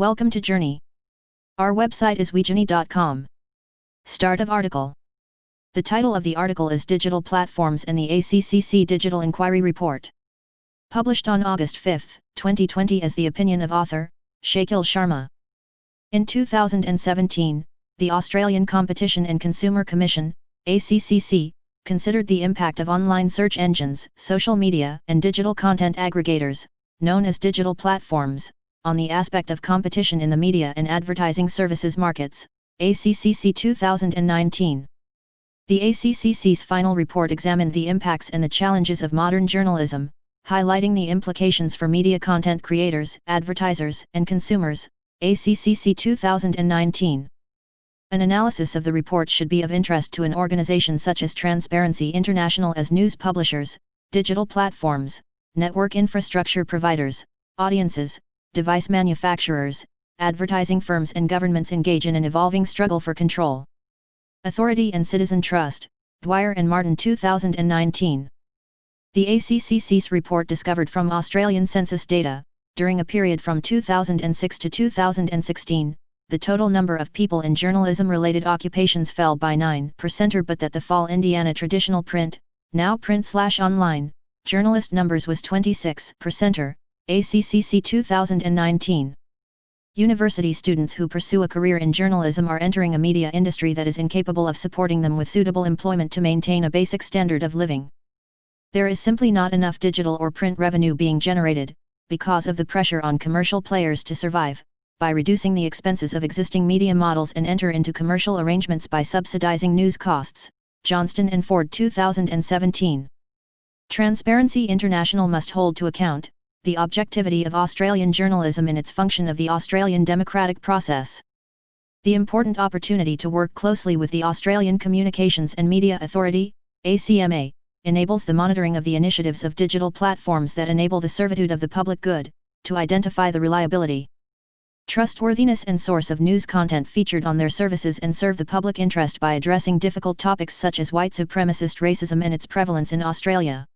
Welcome to Journey. Our website is wejourney.com. Start of article. The title of the article is Digital Platforms and the ACCC Digital Inquiry Report. Published on August 5, 2020 as the opinion of author, Shakil Sharma. In 2017, the Australian Competition and Consumer Commission, ACCC, considered the impact of online search engines, social media, and digital content aggregators, known as digital platforms, on the aspect of competition in the media and advertising services markets, ACCC 2019. The ACCC's final report examined the impacts and the challenges of modern journalism, highlighting the implications for media content creators, advertisers, and consumers, ACCC 2019. An analysis of the report should be of interest to an organization such as Transparency International, as news publishers, digital platforms, network infrastructure providers, audiences, device manufacturers, advertising firms and governments engage in an evolving struggle for control. Authority and Citizen Trust, Dwyer and Martin 2019. The ACCC's report discovered from Australian census data, during a period from 2006 to 2016, the total number of people in journalism-related occupations fell by 9%, but that the fall Indiana traditional print, now print/online, journalist numbers was 26%, ACCC 2019. University students who pursue a career in journalism are entering a media industry that is incapable of supporting them with suitable employment to maintain a basic standard of living. There is simply not enough digital or print revenue being generated, because of the pressure on commercial players to survive, by reducing the expenses of existing media models and enter into commercial arrangements by subsidizing news costs. Johnston and Ford 2017. Transparency International must hold to account the objectivity of Australian journalism in its function of the Australian democratic process. The important opportunity to work closely with the Australian Communications and Media Authority, ACMA, enables the monitoring of the initiatives of digital platforms that enable the servitude of the public good, to identify the reliability, trustworthiness and source of news content featured on their services and serve the public interest by addressing difficult topics such as white supremacist racism and its prevalence in Australia.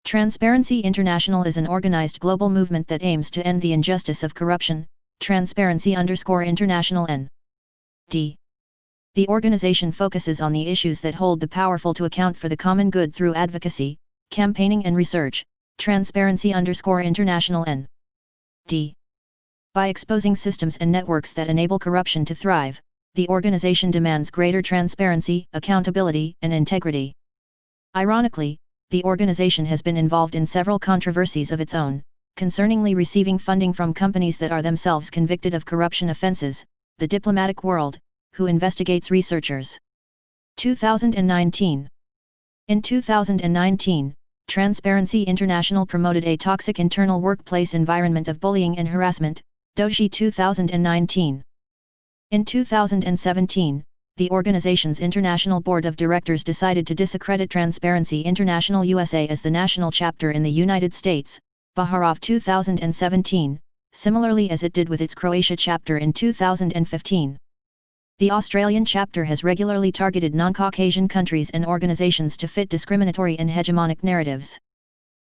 Transparency International is an organized global movement that aims to end the injustice of corruption. Transparency_International N.D. The organization focuses on the issues that hold the powerful to account for the common good through advocacy, campaigning and research. Transparency_International N.D. By exposing systems and networks that enable corruption to thrive, the organization demands greater transparency, accountability, and integrity. Ironically, the organization has been involved in several controversies of its own, concerningly receiving funding from companies that are themselves convicted of corruption offenses. The Diplomatic World, who investigates researchers. 2019. In 2019, Transparency International promoted a toxic internal workplace environment of bullying and harassment. Doji 2019. In 2017, the organization's International Board of Directors decided to discredit Transparency International USA as the national chapter in the United States, Baharov 2017, similarly as it did with its Croatia chapter in 2015. The Australian chapter has regularly targeted non-Caucasian countries and organizations to fit discriminatory and hegemonic narratives.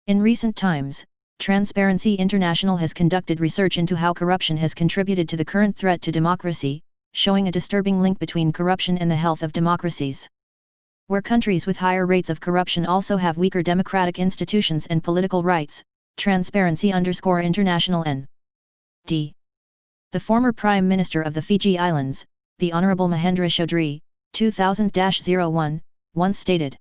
In recent times, Transparency International has conducted research into how corruption has contributed to the current threat to democracy, showing a disturbing link between corruption and the health of democracies. Where countries with higher rates of corruption also have weaker democratic institutions and political rights. Transparency_International N.D. The former Prime Minister of the Fiji Islands, the Honourable Mahendra Chaudhry, 2000-01, once stated,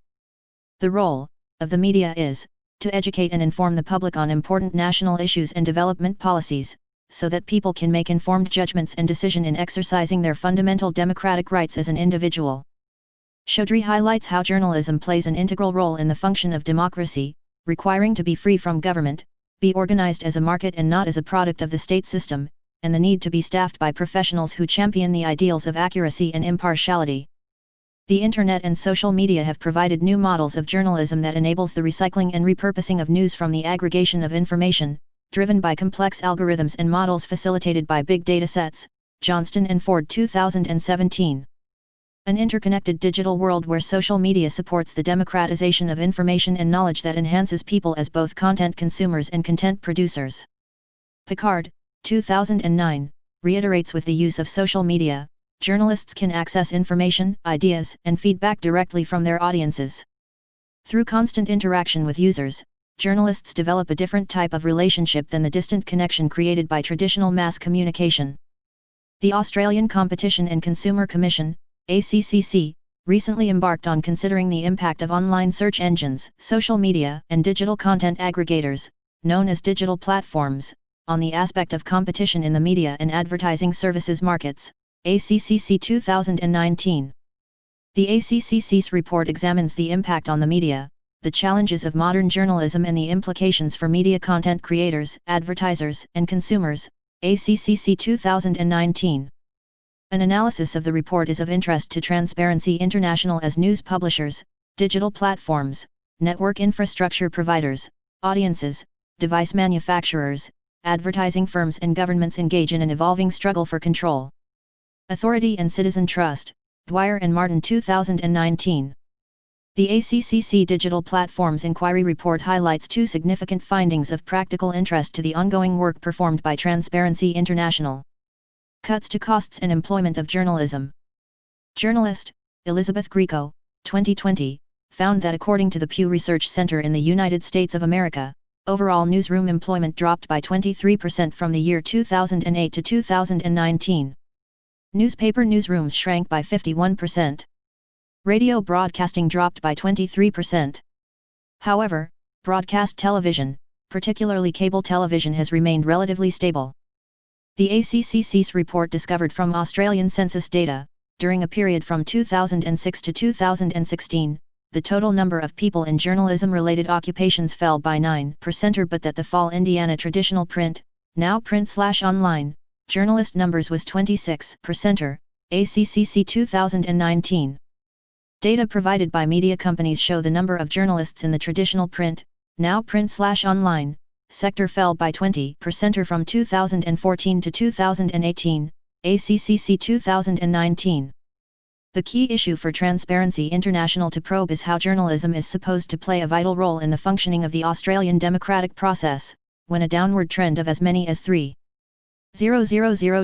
"The role of the media is to educate and inform the public on important national issues and development policies, so that people can make informed judgments and decision in exercising their fundamental democratic rights as an individual." Chaudhry highlights how journalism plays an integral role in the function of democracy, requiring to be free from government, be organized as a market and not as a product of the state system, and the need to be staffed by professionals who champion the ideals of accuracy and impartiality. The Internet and social media have provided new models of journalism that enables the recycling and repurposing of news from the aggregation of information, driven by complex algorithms and models facilitated by big data sets. Johnston and Ford 2017. An interconnected digital world where social media supports the democratization of information and knowledge that enhances people as both content consumers and content producers. Picard, 2009, reiterates with the use of social media, journalists can access information, ideas, and feedback directly from their audiences. Through constant interaction with users, journalists develop a different type of relationship than the distant connection created by traditional mass communication. The Australian Competition and Consumer Commission, ACCC, recently embarked on considering the impact of online search engines, social media, and digital content aggregators, known as digital platforms, on the aspect of competition in the media and advertising services markets, ACCC 2019. The ACCC's report examines the impact on the media, the challenges of modern journalism and the implications for media content creators, advertisers, and consumers, ACCC 2019. An analysis of the report is of interest to Transparency International as news publishers, digital platforms, network infrastructure providers, audiences, device manufacturers, advertising firms and governments engage in an evolving struggle for control. Authority and Citizen Trust, Dwyer and Martin 2019. The ACCC Digital Platforms Inquiry Report highlights two significant findings of practical interest to the ongoing work performed by Transparency International. Cuts to costs and employment of journalism. Journalist, Elizabeth Greco, 2020, found that according to the Pew Research Center in the United States of America, overall newsroom employment dropped by 23% from the year 2008 to 2019. Newspaper newsrooms shrank by 51%. Radio broadcasting dropped by 23%. However, broadcast television, particularly cable television, has remained relatively stable. The ACCC's report discovered from Australian census data, during a period from 2006 to 2016, the total number of people in journalism-related occupations fell by 9%, but that the fall Indiana traditional print, now print/online, journalist numbers was 26%, ACCC 2019. Data provided by media companies show the number of journalists in the traditional print, now print/online, sector fell by 20% from 2014 to 2018, ACCC 2019. The key issue for Transparency International to probe is how journalism is supposed to play a vital role in the functioning of the Australian democratic process, when a downward trend of as many as 3,000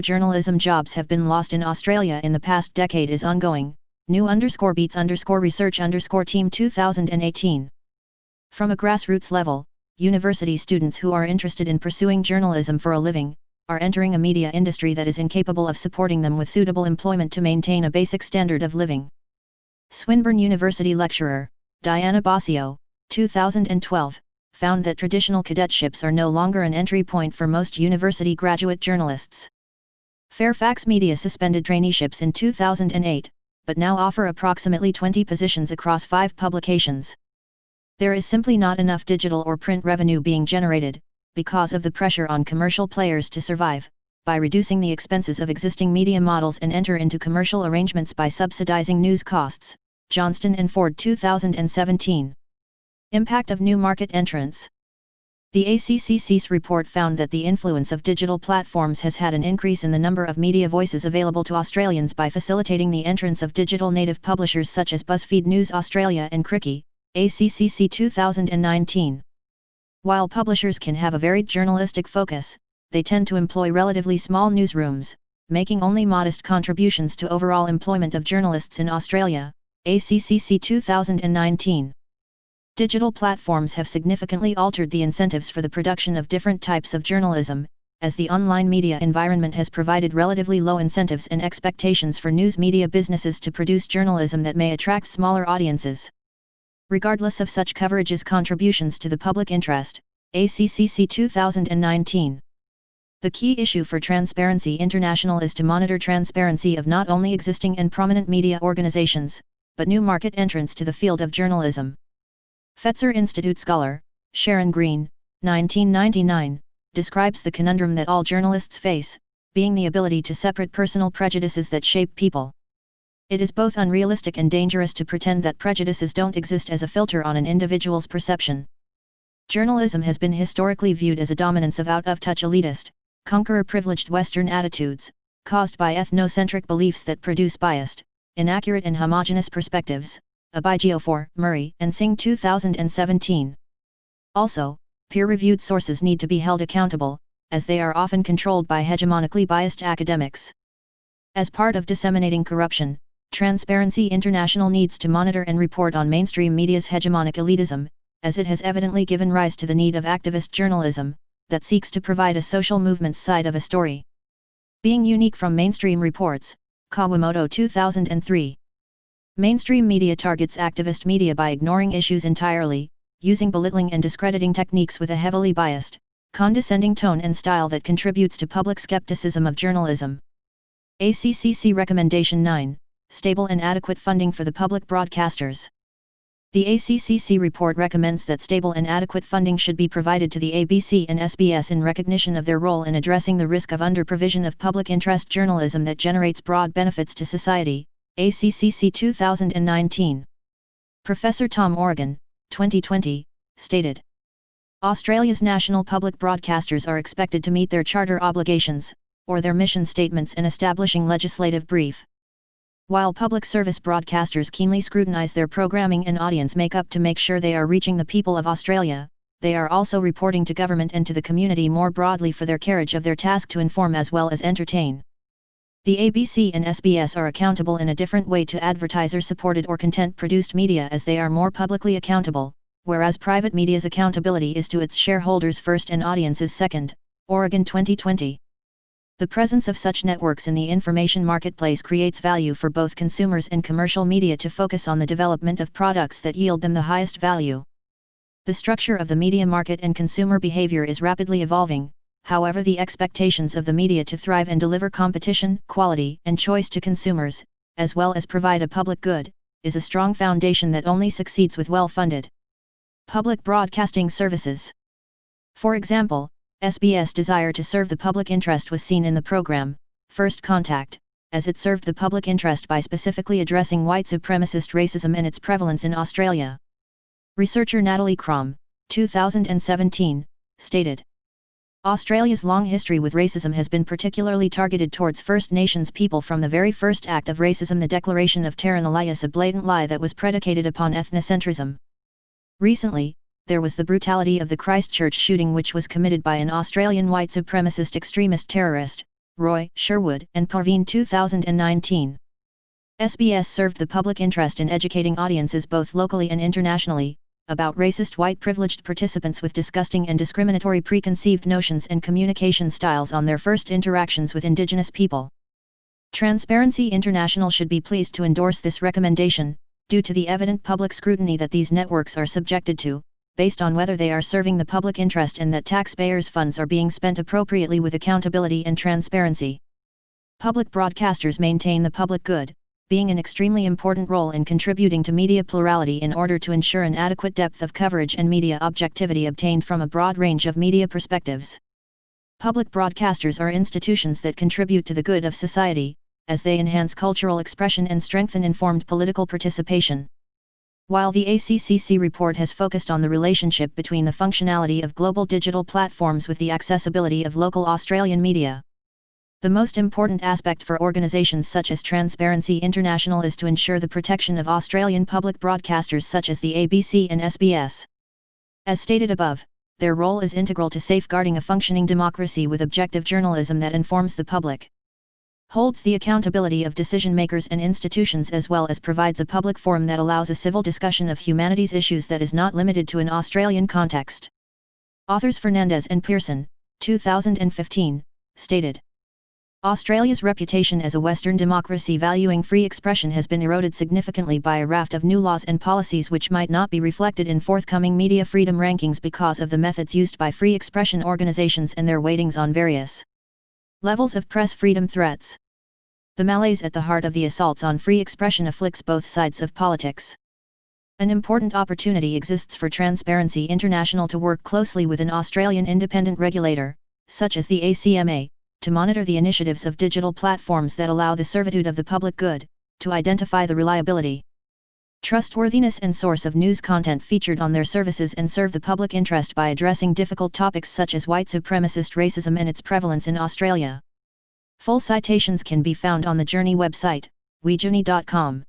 journalism jobs have been lost in Australia in the past decade is ongoing. New_beats_research_team 2018. From a grassroots level, university students who are interested in pursuing journalism for a living, are entering a media industry that is incapable of supporting them with suitable employment to maintain a basic standard of living. Swinburne University lecturer, Diana Bossio, 2012, found that traditional cadetships are no longer an entry point for most university graduate journalists. Fairfax Media suspended traineeships in 2008, but now offer approximately 20 positions across 5 publications. There is simply not enough digital or print revenue being generated, because of the pressure on commercial players to survive, by reducing the expenses of existing media models and enter into commercial arrangements by subsidizing news costs. Johnston and Ford 2017. Impact of new market entrants. The ACCC's report found that the influence of digital platforms has had an increase in the number of media voices available to Australians by facilitating the entrance of digital native publishers such as BuzzFeed News Australia and Cricky, ACCC 2019. While publishers can have a varied journalistic focus, they tend to employ relatively small newsrooms, making only modest contributions to overall employment of journalists in Australia, ACCC 2019. Digital platforms have significantly altered the incentives for the production of different types of journalism, as the online media environment has provided relatively low incentives and expectations for news media businesses to produce journalism that may attract smaller audiences. Regardless of such coverage's contributions to the public interest, ACCC 2019. The key issue for Transparency International is to monitor transparency of not only existing and prominent media organizations, but new market entrants to the field of journalism. Fetzer Institute scholar, Sharon Green, 1999, describes the conundrum that all journalists face, being the ability to separate personal prejudices that shape people. It is both unrealistic and dangerous to pretend that prejudices don't exist as a filter on an individual's perception. Journalism has been historically viewed as a dominance of out-of-touch elitist, conqueror-privileged Western attitudes, caused by ethnocentric beliefs that produce biased, inaccurate and homogeneous perspectives. Abigio 4, Murray and Singh 2017. Also, peer-reviewed sources need to be held accountable, as they are often controlled by hegemonically biased academics. As part of disseminating corruption, Transparency International needs to monitor and report on mainstream media's hegemonic elitism, as it has evidently given rise to the need of activist journalism, that seeks to provide a social movement's side of a story. Being unique from mainstream reports, Kawamoto 2003. Mainstream media targets activist media by ignoring issues entirely, using belittling and discrediting techniques with a heavily biased, condescending tone and style that contributes to public skepticism of journalism. ACCC Recommendation 9, Stable and adequate funding for the public broadcasters. The ACCC report recommends that stable and adequate funding should be provided to the ABC and SBS in recognition of their role in addressing the risk of under-provision of public interest journalism that generates broad benefits to society. ACCC 2019. Professor Tom Organ, 2020, stated, Australia's national public broadcasters are expected to meet their charter obligations, or their mission statements and establishing legislative brief. While public service broadcasters keenly scrutinise their programming and audience makeup to make sure they are reaching the people of Australia, they are also reporting to government and to the community more broadly for their carriage of their task to inform as well as entertain. The ABC and SBS are accountable in a different way to advertiser-supported or content-produced media as they are more publicly accountable, whereas private media's accountability is to its shareholders first and audiences second. Oregon 2020. The presence of such networks in the information marketplace creates value for both consumers and commercial media to focus on the development of products that yield them the highest value. The structure of the media market and consumer behavior is rapidly evolving, however, the expectations of the media to thrive and deliver competition, quality, and choice to consumers, as well as provide a public good, is a strong foundation that only succeeds with well-funded public broadcasting services. For example, SBS' desire to serve the public interest was seen in the program, First Contact, as it served the public interest by specifically addressing white supremacist racism and its prevalence in Australia. Researcher Natalie Crom, 2017, stated, Australia's long history with racism has been particularly targeted towards First Nations people from the very first act of racism, the Declaration of Terran Elias, a blatant lie that was predicated upon ethnocentrism. Recently, there was the brutality of the Christchurch shooting, which was committed by an Australian white supremacist extremist terrorist, Roy Sherwood and Parveen 2019. SBS served the public interest in educating audiences both locally and internationally, about racist white privileged participants with disgusting and discriminatory preconceived notions and communication styles on their first interactions with Indigenous people. Transparency International should be pleased to endorse this recommendation, due to the evident public scrutiny that these networks are subjected to, based on whether they are serving the public interest and that taxpayers' funds are being spent appropriately with accountability and transparency. Public broadcasters maintain the public good, being an extremely important role in contributing to media plurality in order to ensure an adequate depth of coverage and media objectivity obtained from a broad range of media perspectives. Public broadcasters are institutions that contribute to the good of society, as they enhance cultural expression and strengthen informed political participation. While the ACCC report has focused on the relationship between the functionality of global digital platforms with the accessibility of local Australian media, the most important aspect for organisations such as Transparency International is to ensure the protection of Australian public broadcasters such as the ABC and SBS. As stated above, their role is integral to safeguarding a functioning democracy with objective journalism that informs the public, holds the accountability of decision-makers and institutions, as well as provides a public forum that allows a civil discussion of humanities issues that is not limited to an Australian context. Authors Fernandez and Pearson, 2015, stated, Australia's reputation as a Western democracy valuing free expression has been eroded significantly by a raft of new laws and policies which might not be reflected in forthcoming media freedom rankings because of the methods used by free expression organisations and their weightings on various levels of press freedom threats. The malaise at the heart of the assaults on free expression afflicts both sides of politics. An important opportunity exists for Transparency International to work closely with an Australian independent regulator, such as the ACMA, to monitor the initiatives of digital platforms that allow the servitude of the public good, to identify the reliability, trustworthiness and source of news content featured on their services and serve the public interest by addressing difficult topics such as white supremacist racism and its prevalence in Australia. Full citations can be found on the Journey website, wejourney.com.